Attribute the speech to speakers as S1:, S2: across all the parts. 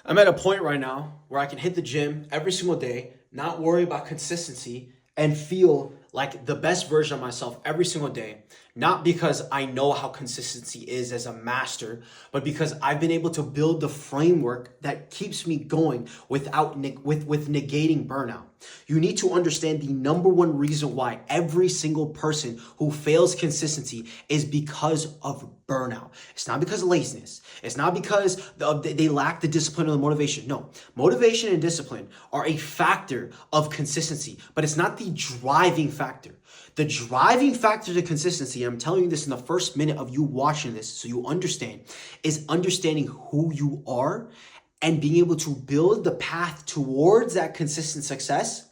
S1: I'm at a point right now where I can hit the gym every single day, not worry about consistency, and feel like the best version of myself every single day. Not because I know how consistency is as a master, but because I've been able to build the framework that keeps me going without with negating burnout. You need to understand the number one reason why every single person who fails consistency is because of burnout. It's not because of laziness. It's not because they lack the discipline or the motivation. No, motivation and discipline are a factor of consistency, but it's not the driving factor. The driving factor to consistency, I'm telling you this in the first minute of you watching this so you understand, is understanding who you are and being able to build the path towards that consistent success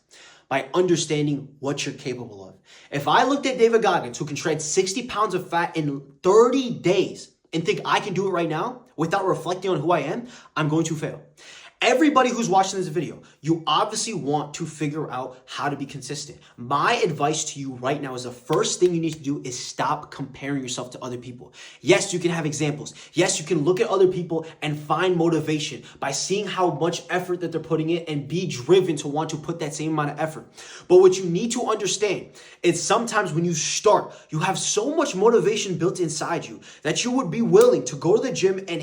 S1: by understanding what you're capable of. If I looked at David Goggins, who can shred 60 pounds of fat in 30 days, and think I can do it right now without reflecting on who I am, I'm going to fail. Everybody who's watching this video, you obviously want to figure out how to be consistent. My advice to you right now is the first thing you need to do is stop comparing yourself to other people. Yes, you can have examples. Yes, you can look at other people and find motivation by seeing how much effort that they're putting in and be driven to want to put that same amount of effort. But what you need to understand is sometimes when you start, you have so much motivation built inside you that you would be willing to go to the gym and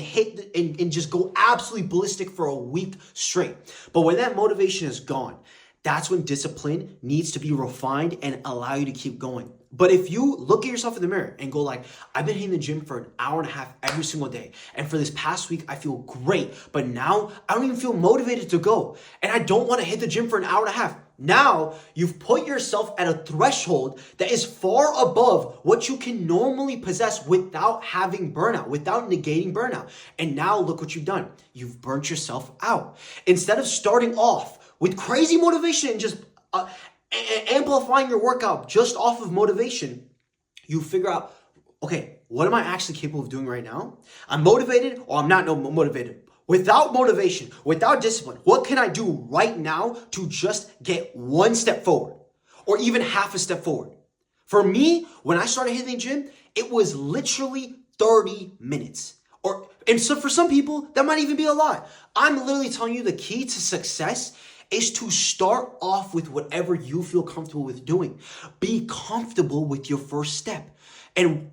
S1: and just go absolutely ballistic for a week straight. But when that motivation is gone, that's when discipline needs to be refined and allow you to keep going. But if you look at yourself in the mirror and go like, I've been hitting the gym for an hour and a half every single day, and for this past week, I feel great, but now I don't even feel motivated to go, and I don't want to hit the gym for an hour and a half. Now you've put yourself at a threshold that is far above what you can normally possess without having burnout, without negating burnout. And now look what you've done. You've burnt yourself out. Instead of starting off with crazy motivation and just amplifying your workout just off of motivation, you figure out, okay, what am I actually capable of doing right now? I'm motivated or I'm not motivated. Without motivation, without discipline, what can I do right now to just get one step forward or even half a step forward? For me, when I started hitting the gym, it was literally 30 minutes. And so for some people, that might even be a lot. I'm literally telling you the key to success is to start off with whatever you feel comfortable with doing. Be comfortable with your first step. And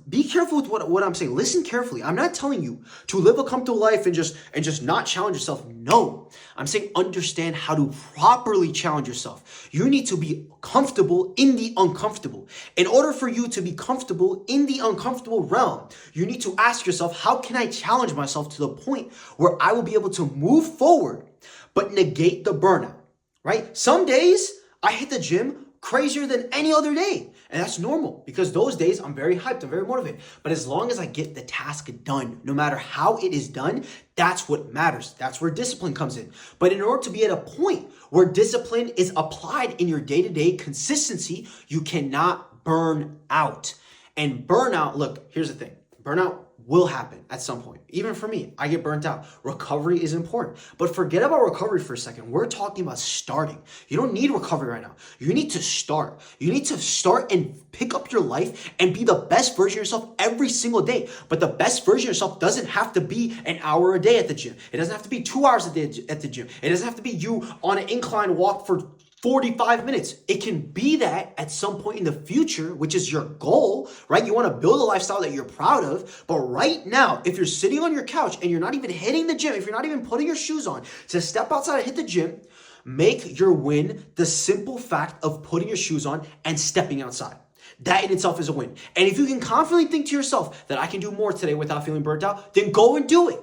S1: be careful with what I'm saying. Listen carefully. I'm not telling you to live a comfortable life and just not challenge yourself. No, I'm saying understand how to properly challenge yourself. You need to be comfortable in the uncomfortable. In order for you to be comfortable in the uncomfortable realm, you need to ask yourself, how can I challenge myself to the point where I will be able to move forward, but negate the burnout, right? Some days I hit the gym crazier than any other day. And that's normal because those days I'm very hyped, I'm very motivated. But as long as I get the task done, no matter how it is done, that's what matters. That's where discipline comes in. But in order to be at a point where discipline is applied in your day-to-day consistency, you cannot burn out. And burnout, look, here's the thing. Burnout will happen at some point. Even for me, I get burnt out. Recovery is important. But forget about recovery for a second. We're talking about starting. You don't need recovery right now. You need to start. You need to start and pick up your life and be the best version of yourself every single day. But the best version of yourself doesn't have to be an hour a day at the gym. It doesn't have to be 2 hours a day at the gym. It doesn't have to be you on an incline walk for 45 minutes. It can be that at some point in the future, which is your goal, right? You want to build a lifestyle that you're proud of. But right now, if you're sitting on your couch and you're not even hitting the gym, if you're not even putting your shoes on to step outside and hit the gym, make your win the simple fact of putting your shoes on and stepping outside. That in itself is a win. And if you can confidently think to yourself that I can do more today without feeling burnt out, then go and do it.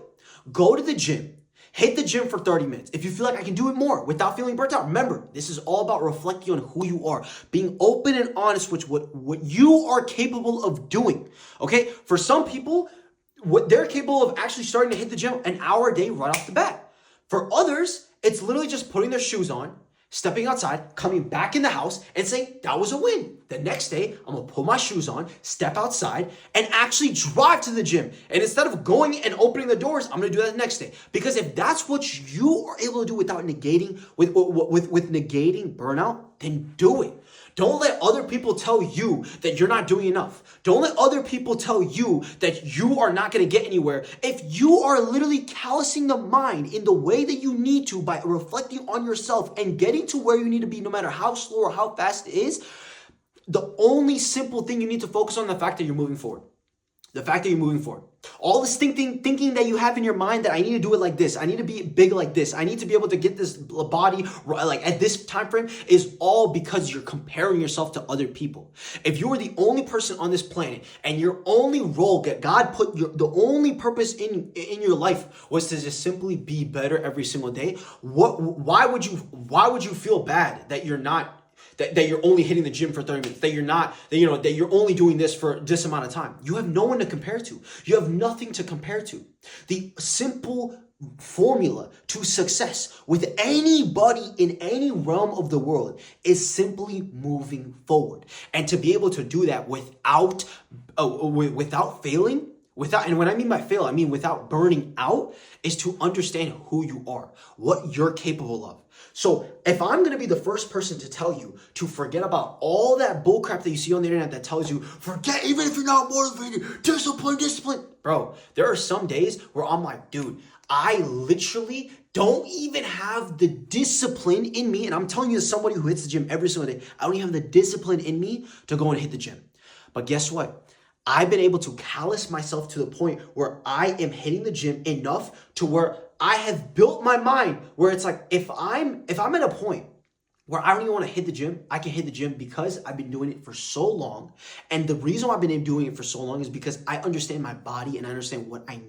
S1: Go to the gym. Hit the gym for 30 minutes. If you feel like I can do it more without feeling burnt out, remember, this is all about reflecting on who you are, being open and honest with what you are capable of doing, okay? For some people, what they're capable of actually starting to hit the gym an hour a day right off the bat. For others, it's literally just putting their shoes on, stepping outside, coming back in the house and saying, that was a win. The next day, I'm gonna put my shoes on, step outside, and actually drive to the gym. And instead of going and opening the doors, I'm gonna do that the next day. Because if that's what you are able to do without negating, with negating burnout, then do it. Don't let other people tell you that you're not doing enough. Don't let other people tell you that you are not going to get anywhere. If you are literally callousing the mind in the way that you need to by reflecting on yourself and getting to where you need to be, no matter how slow or how fast it is, the only simple thing you need to focus on is the fact that you're moving forward. The fact that you're moving forward. All this thinking that you have in your mind that I need to do it like this. I need to be big like this. I need to be able to get this body like at this time frame is all because you're comparing yourself to other people. If you were the only person on this planet and your only role, God put the only purpose in your life was to just simply be better every single day, why would you feel bad that you're not that you're only hitting the gym for 30 minutes, that you're only doing this for this amount of time? You have no one to compare to. You have nothing to compare to. The simple formula to success with anybody in any realm of the world is simply moving forward. And to be able to do that without failing, and when I mean by fail, I mean without burning out, is to understand who you are, what you're capable of. So if I'm going to be the first person to tell you to forget about all that bullcrap that you see on the internet that tells you, forget, even if you're not motivated, discipline. Bro, there are some days where I'm like, dude, I literally don't even have the discipline in me. And I'm telling you as somebody who hits the gym every single day, I don't even have the discipline in me to go and hit the gym. But guess what? I've been able to callous myself to the point where I am hitting the gym enough to where I have built my mind where it's like, if I'm at a point where I don't even want to hit the gym, I can hit the gym because I've been doing it for so long. And the reason why I've been doing it for so long is because I understand my body and I understand what I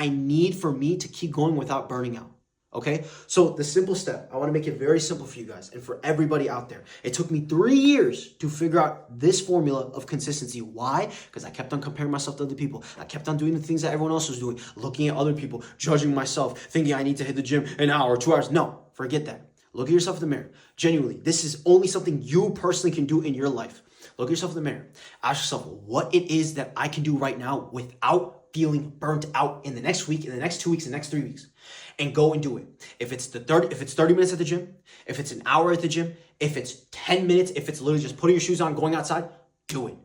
S1: need for me to keep going without burning out. Okay, so the simple step, I want to make it very simple for you guys and for everybody out there. It took me 3 years to figure out this formula of consistency. Why? Because I kept on comparing myself to other people. I kept on doing the things that everyone else was doing, looking at other people, judging myself, thinking I need to hit the gym an hour or 2 hours. No, forget that. Look at yourself in the mirror. Genuinely, this is only something you personally can do in your life. Look at yourself in the mirror. Ask yourself what it is that I can do right now without feeling burnt out in the next week, in the next 2 weeks, in the next 3 weeks. And go and do it. If it's 30 minutes at the gym, if it's an hour at the gym, if it's 10 minutes, if it's literally just putting your shoes on, going outside, do it.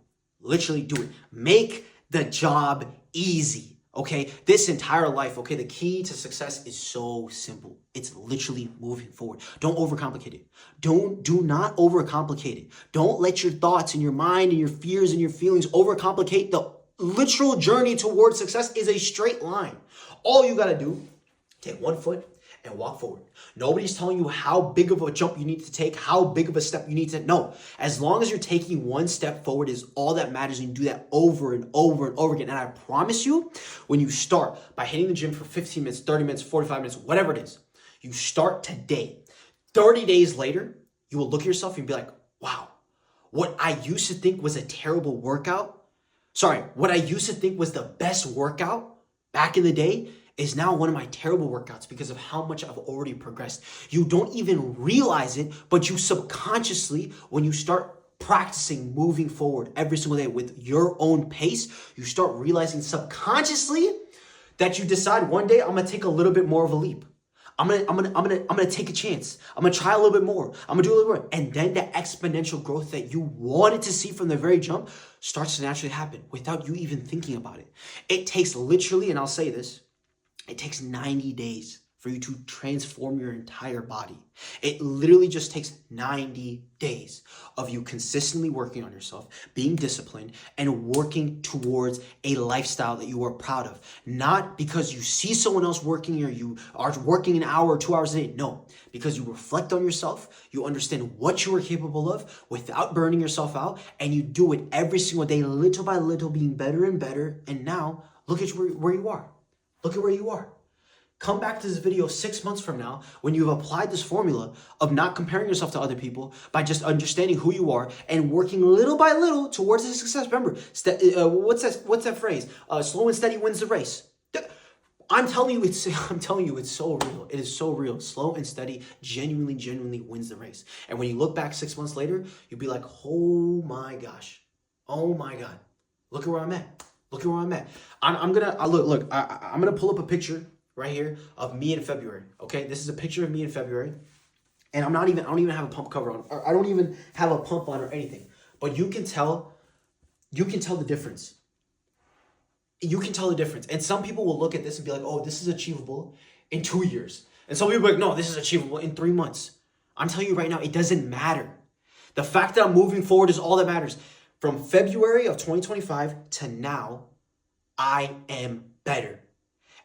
S1: Literally do it. Make the job easy. Okay? This entire life, okay, the key to success is so simple. It's literally moving forward. Don't overcomplicate it. Do not overcomplicate it. Don't let your thoughts and your mind and your fears and your feelings overcomplicate. The literal journey towards success is a straight line. All you got to do, take 1 foot and walk forward. Nobody's telling you how big of a jump you need to take, how big of a step you need to. No, as long as you're taking 1 step forward is all that matters. And you do that over and over and over again. And I promise you, when you start by hitting the gym for 15 minutes, 30 minutes, 45 minutes, whatever it is, you start today. 30 days later, you will look at yourself and be like, wow, what I used to think was a terrible workout, what I used to think was the best workout back in the day is now one of my terrible workouts because of how much I've already progressed. You don't even realize it, but you subconsciously, when you start practicing moving forward every single day with your own pace, you start realizing subconsciously that you decide one day, I'm gonna take a little bit more of a leap. I'm gonna take a chance. I'm gonna try a little bit more. I'm gonna do a little more. And then the exponential growth that you wanted to see from the very jump starts to naturally happen without you even thinking about it. It takes literally, and I'll say this, it takes 90 days for you to transform your entire body. It literally just takes 90 days of you consistently working on yourself, being disciplined, and working towards a lifestyle that you are proud of. Not because you see someone else working or you are working an hour or 2 hours a day. No, because you reflect on yourself, you understand what you are capable of without burning yourself out, and you do it every single day, little by little, being better and better. And now, look at where you are. Look at where you are. Come back to this video 6 months from now when you've applied this formula of not comparing yourself to other people by just understanding who you are and working little by little towards the success. Remember, what's that phrase? Slow and steady wins the race. I'm telling you, it's so real. It is so real. Slow and steady genuinely wins the race. And when you look back 6 months later, you'll be like, oh my gosh. Oh my God. Look at where I'm at. Look at where I'm at. I'm gonna pull up a picture right here of me in February. Okay, this is a picture of me in February, And I don't even have a pump cover on, or I don't even have a pump on or anything. But you can tell the difference. You can tell the difference. And some people will look at this and be like, oh, this is achievable in 2 years. And some people are like, no, this is achievable in 3 months. I'm telling you right now, it doesn't matter. The fact that I'm moving forward is all that matters. From February of 2025 to now, I am better.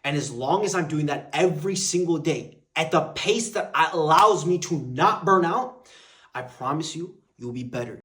S1: And as long as I'm doing that every single day at the pace that allows me to not burn out, I promise you, you'll be better.